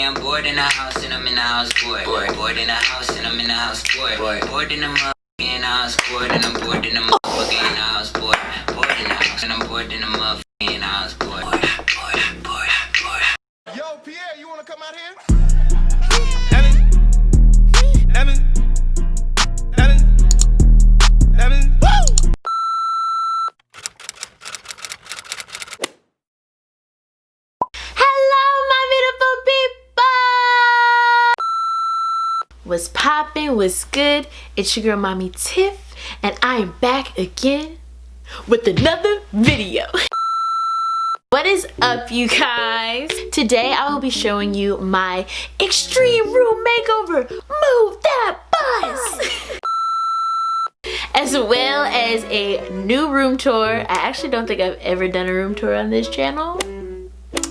I'm bored in the house and I'm in the house bored. Bored in the house and I'm in the house bored. Bored in the motherfucking house bored and I'm bored in the motherfucking house bored. Bored in the house and I'm bored in the motherfucking house bored. Yo, Pierre, you wanna come out here? What's poppin', what's good? It's your girl Mommy Tiff and I am back again with another video. What is up, you guys? Today I will be showing you my extreme room makeover. Move that bus! As well as a new room tour. I actually don't think I've ever done a room tour on this channel,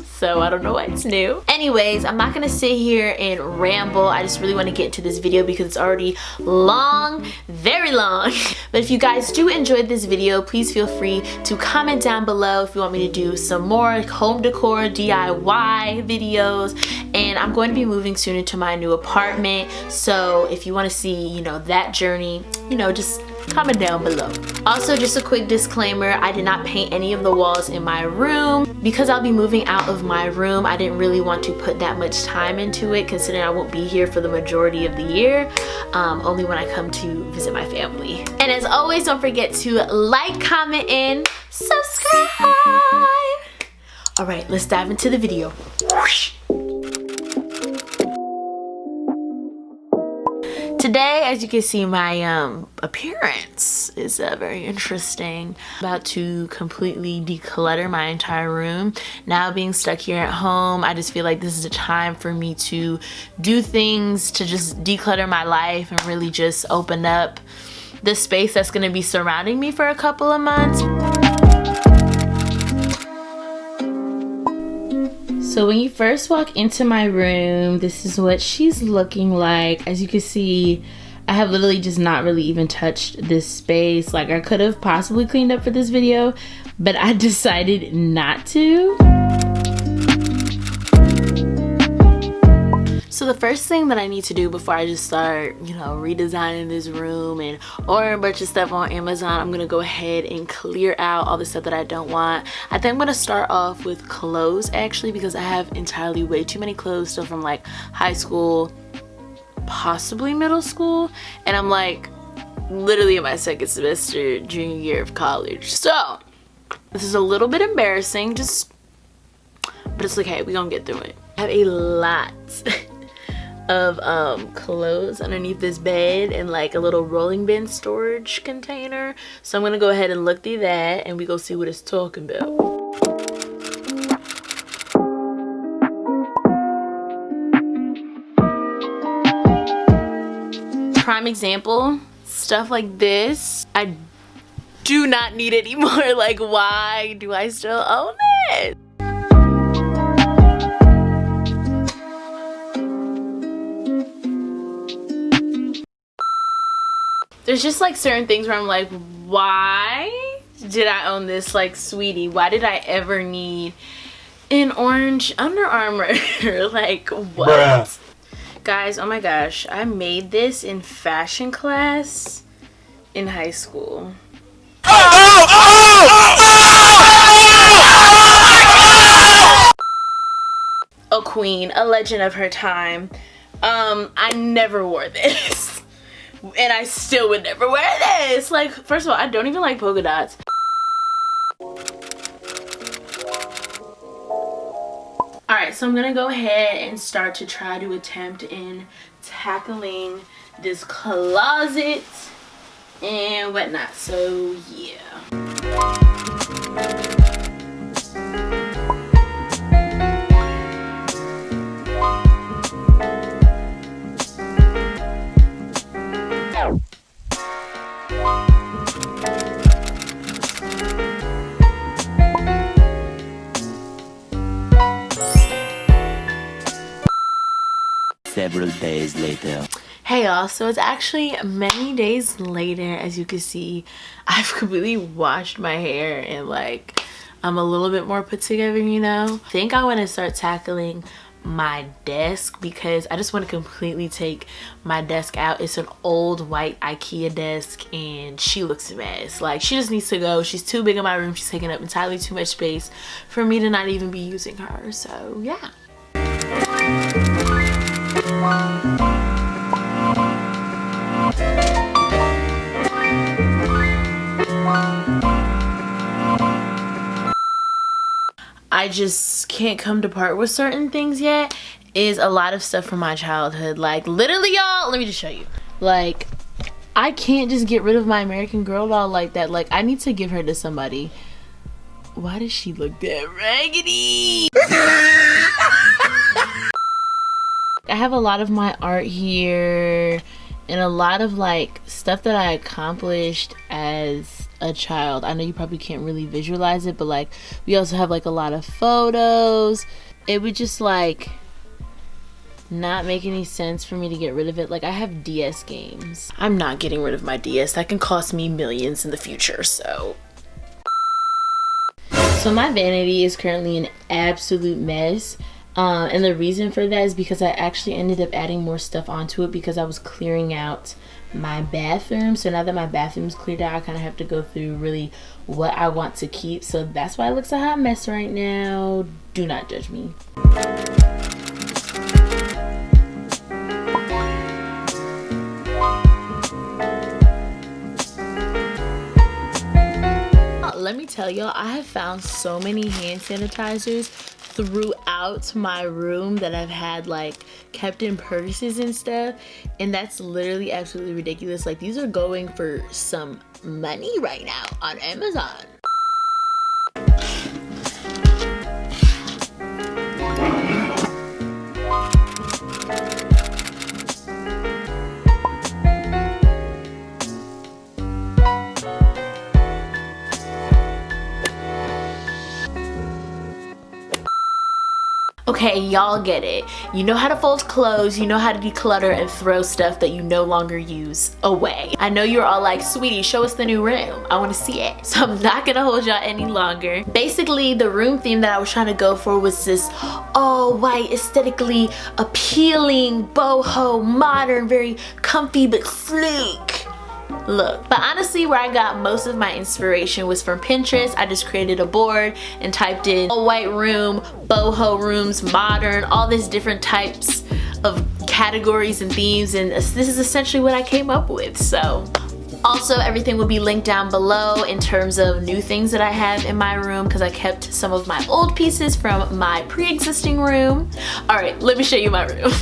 so I don't know what's new. Anyways, I'm not gonna sit here and ramble. I just really want to get into this video because it's already long, very long. But if you guys do enjoy this video, please feel free to comment down below if you want me to do some more home decor DIY videos. And I'm going to be moving soon into my new apartment, so if you want to see, you know, that journey, you know, just comment down below. Also, just a quick disclaimer, I did not paint any of the walls in my room because I'll be moving out of my room. I didn't really want to put that much time into it, considering I won't be here for the majority of the year, only when I come to visit my family. And as always, don't forget to like, comment, and subscribe. All right, let's dive into the video. Today, as you can see, my appearance is very interesting. I'm about to completely declutter my entire room. Now being stuck here at home, I just feel like this is a time for me to do things to just declutter my life and really just open up the space that's going to be surrounding me for a couple of months. So when you first walk into my room, this is what she's looking like. As you can see, I have literally just not really even touched this space. Like, I could have possibly cleaned up for this video, but I decided not to. So the first thing that I need to do before I just start, you know, redesigning this room and ordering a bunch of stuff on Amazon, I'm gonna go ahead and clear out all the stuff that I don't want. I think I'm gonna start off with clothes, actually, because I have entirely way too many clothes still from like high school, possibly middle school, and I'm like literally in my second semester, junior year of college. So this is a little bit embarrassing, but it's okay, we're gonna get through it. I have a lot of clothes underneath this bed and like a little rolling bin storage container, so I'm gonna go ahead and look through that and we go see what it's talking about. Prime example, stuff like this I do not need anymore. Like, why do I still own it? There's just like certain things where I'm like, why did I own this? Like, sweetie, why did I ever need an orange Under Armour? Like, what? Bruh. Guys, oh my gosh, I made this in fashion class in high school. A queen, a legend of her time. I never wore this. And I still would never wear this. Like, first of all, I don't even like polka dots. Alright, so I'm gonna go ahead and start to try to attempt in tackling this closet and whatnot. So, yeah. Several days later. Hey y'all, so it's actually many days later. As you can see, I've completely washed my hair and like I'm a little bit more put together, you know. I think I want to start tackling my desk because I just want to completely take my desk out. It's an old white IKEA desk and she looks a mess. Like, she just needs to go. She's too big in my room. She's taking up entirely too much space for me to not even be using her. So yeah. I just can't come to part with certain things yet is a lot of stuff from my childhood. Like, literally, y'all, let me just show you. Like, I can't just get rid of my American Girl doll like that. Like, I need to give her to somebody. Why does she look that raggedy? I have a lot of my art here and a lot of like stuff that I accomplished as a child. I know you probably can't really visualize it, but like we also have like a lot of photos. It would just like not make any sense for me to get rid of it. Like, I have DS games. I'm not getting rid of my DS. That can cost me millions in the future. So my vanity is currently an absolute mess. And the reason for that is because I actually ended up adding more stuff onto it because I was clearing out my bathroom. So now that my bathroom's cleared out, I kind of have to go through really what I want to keep. So that's why it looks a hot mess right now. Do not judge me. Let me tell y'all, I have found so many hand sanitizers throughout my room that I've had like kept in purses and stuff, and that's literally absolutely ridiculous. Like, these are going for some money right now on Amazon. Okay, y'all get it. You know how to fold clothes, you know how to declutter and throw stuff that you no longer use away. I know you're all like, sweetie, show us the new room. I want to see it. So I'm not gonna hold y'all any longer. Basically, the room theme that I was trying to go for was this all white, aesthetically appealing, boho, modern, very comfy but sleek look. But honestly, where I got most of my inspiration was from Pinterest. I just created a board and typed in all white room, boho rooms, modern, all these different types of categories and themes, and this is essentially what I came up with. So also, everything will be linked down below in terms of new things that I have in my room because I kept some of my old pieces from my pre-existing room. All right, let me show you my room.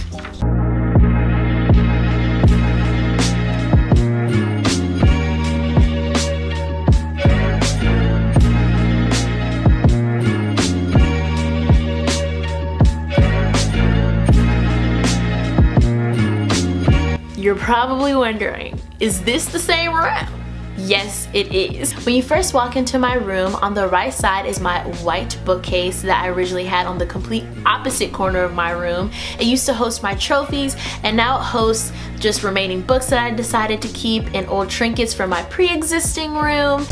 You're probably wondering, is this the same room? Yes, it is. When you first walk into my room, on the right side is my white bookcase that I originally had on the complete opposite corner of my room. It used to host my trophies, and now it hosts just remaining books that I decided to keep and old trinkets from my pre-existing room.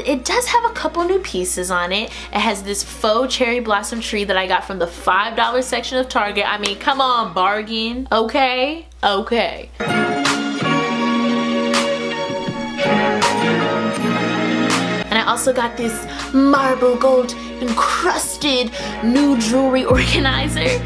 It does have a couple new pieces on it. It has this faux cherry blossom tree that I got from the $5 section of Target. I mean, come on, bargain. Okay, okay. And I also got this marble gold encrusted new jewelry organizer.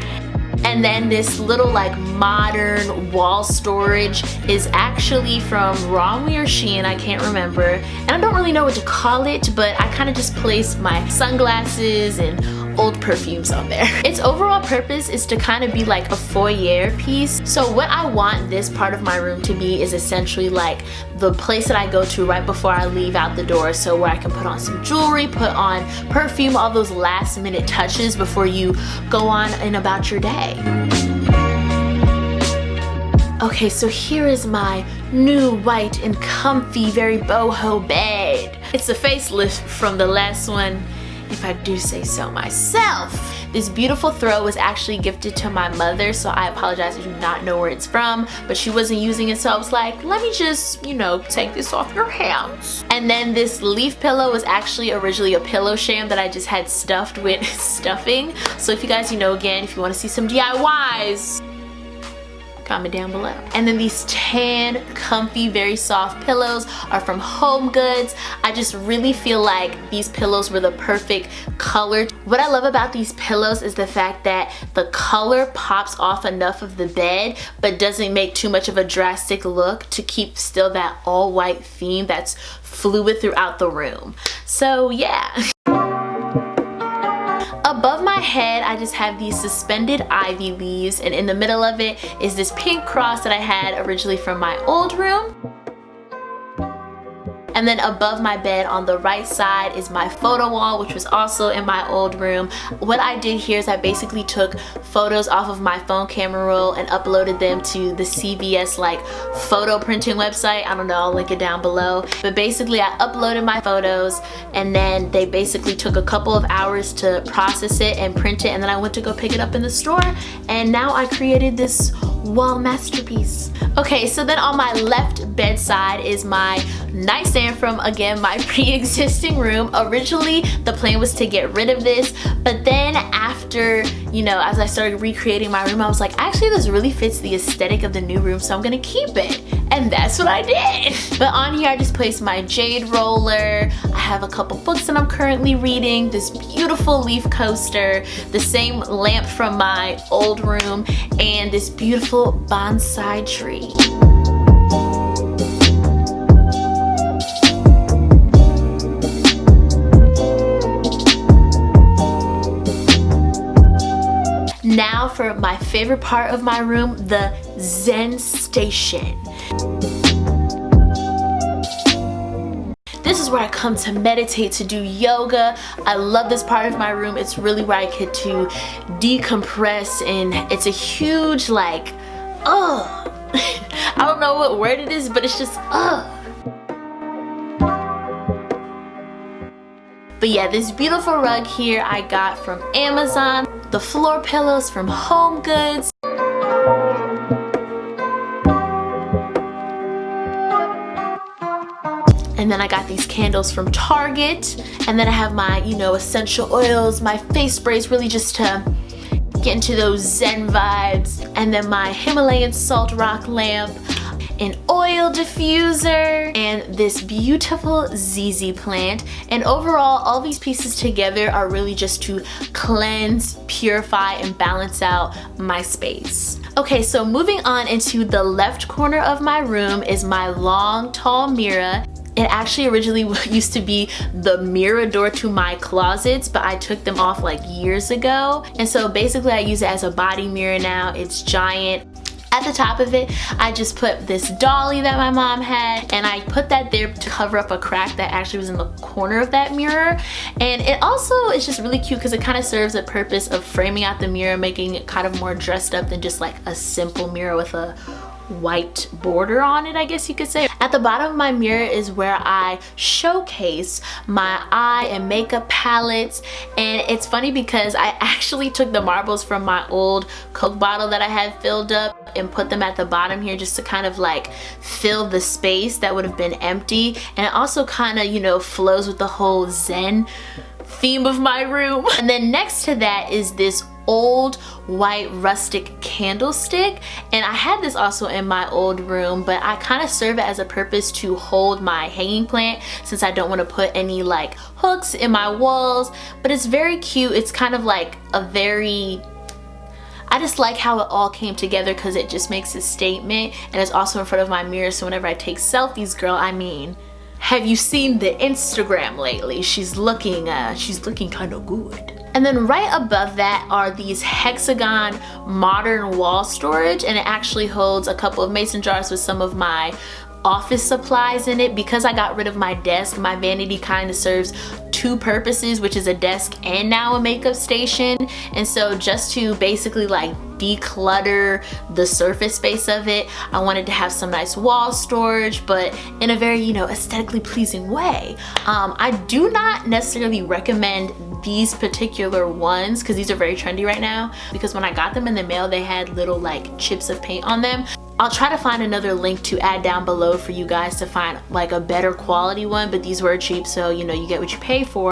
And then this little like modern wall storage is actually from Romwe or Shein, I can't remember. And I don't really know what to call it, but I kind of just placed my sunglasses and old perfumes on there. Its overall purpose is to kind of be like a foyer piece. So what I want this part of my room to be is essentially like the place that I go to right before I leave out the door. So where I can put on some jewelry, put on perfume, all those last minute touches before you go on and about your day. Okay, so here is my new white and comfy, very boho bed. It's a facelift from the last one. if I do say so myself. This beautiful throw was actually gifted to my mother, so I apologize, I do not know where it's from, but she wasn't using it, so I was like, let me just, you know, take this off your hands. And then this leaf pillow was actually originally a pillow sham that I just had stuffed with stuffing. So if you guys, you know, again, if you want to see some DIYs, comment down below. And then these tan, comfy, very soft pillows are from Home Goods. I just really feel like these pillows were the perfect color. What I love about these pillows is the fact that the color pops off enough of the bed but doesn't make too much of a drastic look to keep still that all white theme that's fluid throughout the room. So yeah. Above my head, I just have these suspended ivy leaves, and in the middle of it is this pink cross that I had originally from my old room. And then above my bed on the right side is my photo wall, which was also in my old room. What I did here is I basically took photos off of my phone camera roll and uploaded them to the CVS like photo printing website. I don't know, I'll link it down below. But basically I uploaded my photos and then they basically took a couple of hours to process it and print it, and then I went to go pick it up in the store, and now I created this wall masterpiece. Okay, so then on my left bedside is my nightstand from, again, my pre-existing room. Originally the plan was to get rid of this, but then after, you know, as I started recreating my room, I was like, actually this really fits the aesthetic of the new room, so I'm gonna keep it, and that's what I did. But on here I just placed my Jade roller. I have a couple books that I'm currently reading, this beautiful leaf coaster, the same lamp from my old room, and this beautiful bonsai tree. Now for my favorite part of my room, the Zen Station. This is where I come to meditate, to do yoga. I love this part of my room. It's really where I get to decompress, and it's a huge like, I don't know what word it is, but it's just, But yeah, this beautiful rug here I got from Amazon. The floor pillows from Home Goods. And then I got these candles from Target. And then I have my, you know, essential oils, my face sprays, really just to get into those Zen vibes. And then my Himalayan salt rock lamp, an oil diffuser, and this beautiful ZZ plant. And overall, all these pieces together are really just to cleanse, purify, and balance out my space. Okay, so moving on into the left corner of my room is my long, tall mirror. It actually originally used to be the mirror door to my closets, but I took them off like years ago. And so basically I use it as a body mirror now. It's giant. At the top of it, I just put this dolly that my mom had, and I put that there to cover up a crack that actually was in the corner of that mirror. And it also is just really cute because it kind of serves a purpose of framing out the mirror, making it kind of more dressed up than just like a simple mirror with a white border on it, I guess you could say. At the bottom of my mirror is where I showcase my eye and makeup palettes, and it's funny because I actually took the marbles from my old Coke bottle that I had filled up and put them at the bottom here just to kind of like fill the space that would have been empty, and it also kind of, you know, flows with the whole Zen theme of my room. And then next to that is this old white rustic candlestick, and I had this also in my old room, but I kind of serve it as a purpose to hold my hanging plant since I don't want to put any like hooks in my walls. But it's very cute. It's kind of like a very, I just like how it all came together because it just makes a statement, and it's also in front of my mirror, so whenever I take selfies, girl, I mean, have you seen the Instagram lately? She's looking kind of good. And then right above that are these Hexagon modern wall storage, and it actually holds a couple of mason jars with some of my office supplies in it. Because I got rid of my desk, my vanity kind of serves two purposes, which is a desk and now a makeup station. And so just to basically like declutter the surface space of it, I wanted to have some nice wall storage, but in a very, you know, aesthetically pleasing way. I do not necessarily recommend these particular ones because these are very trendy right now, because when I got them in the mail they had little like chips of paint on them. I'll try to find another link to add down below for you guys to find like a better quality one, but these were cheap, so you know, you get what you pay for.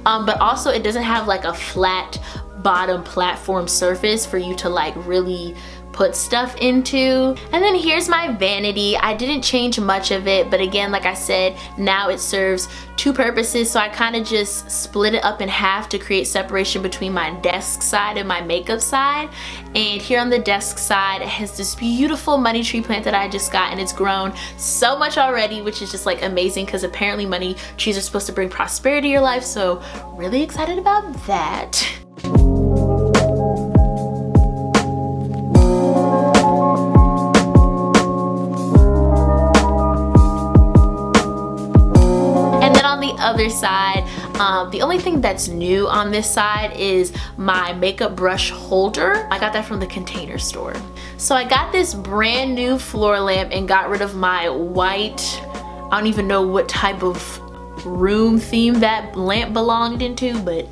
But also it doesn't have like a flat bottom platform surface for you to like really put stuff into. And then here's my vanity. I didn't change much of it, but again, like I said, now it serves two purposes, so I kind of just split it up in half to create separation between my desk side and my makeup side. And here on the desk side, it has this beautiful money tree plant that I just got, and it's grown so much already, which is just like amazing because apparently money trees are supposed to bring prosperity to your life, so really excited about that. Other side, the only thing that's new on this side is my makeup brush holder. I got that from the Container Store. So I got this brand new floor lamp and got rid of my white, I don't even know what type of room theme that lamp belonged into, but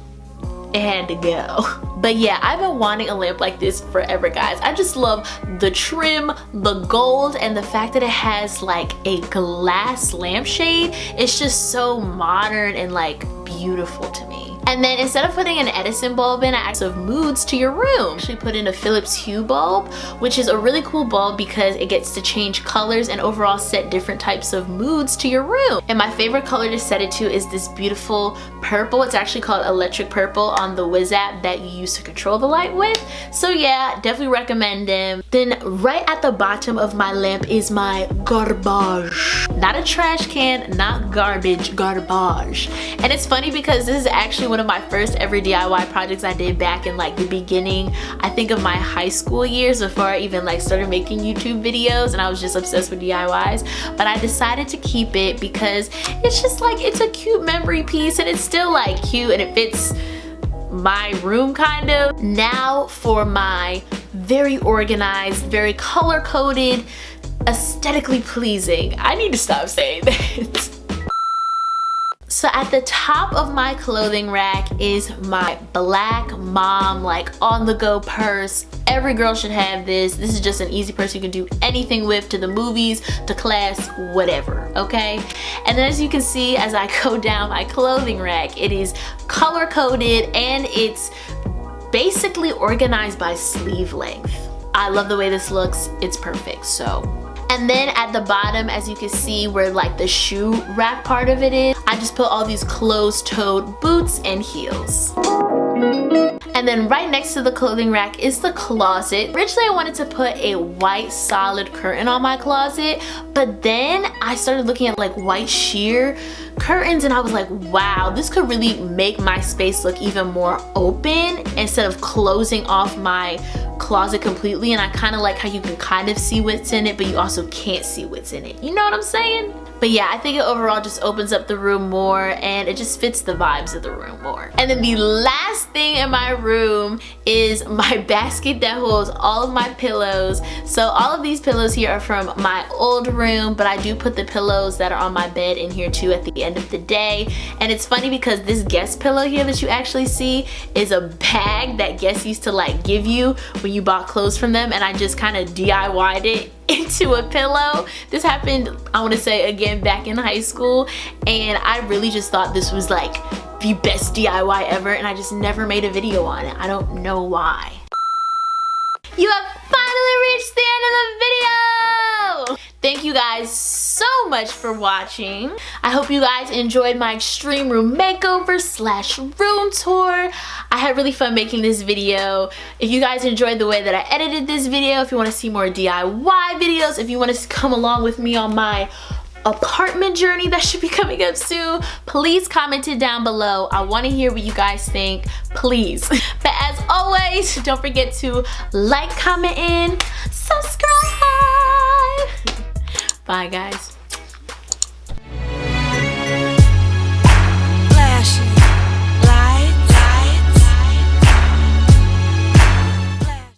it had to go. But yeah, I've been wanting a lamp like this forever, guys. I just love the trim, the gold, and the fact that it has like a glass lampshade. It's just so modern and like beautiful to me. And then instead of putting an Edison bulb in, I added some moods to your room. I actually put in a Philips Hue bulb, which is a really cool bulb because it gets to change colors and overall set different types of moods to your room. And my favorite color to set it to is this beautiful purple. It's actually called Electric Purple on the Wiz app that you use to control the light with. So yeah, definitely recommend them. Then right at the bottom of my lamp is my garbage. Not a trash can, not garbage, garbage. And it's funny because this is actually one of my first ever DIY projects I did back in like the beginning, I think, of my high school years, before I even like started making YouTube videos, and I was just obsessed with DIYs. But I decided to keep it because it's just like, it's a cute memory piece, and it's still like cute and it fits my room kind of. Now for my very organized, very color-coded, aesthetically pleasing, I need to stop saying that. So at the top of my clothing rack is my black mom, like on the go purse. Every girl should have this. This is just an easy purse you can do anything with, to the movies, to class, whatever, okay? And then as you can see, as I go down my clothing rack, it is color coded and it's basically organized by sleeve length. I love the way this looks. It's perfect, so. And then at the bottom, as you can see where like the shoe rack part of it is, I just put all these closed-toed boots and heels. And then right next to the clothing rack is the closet. Originally I wanted to put a white solid curtain on my closet, but then I started looking at like white sheer curtains and I was like, wow, this could really make my space look even more open instead of closing off my closet completely. And I kind of like how you can kind of see what's in it, but you also can't see what's in it. You know what I'm saying? But yeah, I think it overall just opens up the room more and it just fits the vibes of the room more. And then the last thing in my room is my basket that holds all of my pillows. So all of these pillows here are from my old room, but I do put the pillows that are on my bed in here too at the end of the day. And it's funny because this guest pillow here that you actually see is a bag that guests used to like give you when you bought clothes from them, and I just kind of DIY'd it into a pillow. This happened, I want to say, again back in high school, and I really just thought this was like the best DIY ever, and I just never made a video on it. I don't know why. You have finally reached the end of the video! Thank you guys so much for watching. I hope you guys enjoyed my extreme room makeover / room tour. I had really fun making this video. If you guys enjoyed the way that I edited this video, if you want to see more DIY videos, if you want to come along with me on my apartment journey that should be coming up soon, please comment it down below. I want to hear what you guys think, please. But as always, don't forget to like, comment, and subscribe. Bye guys.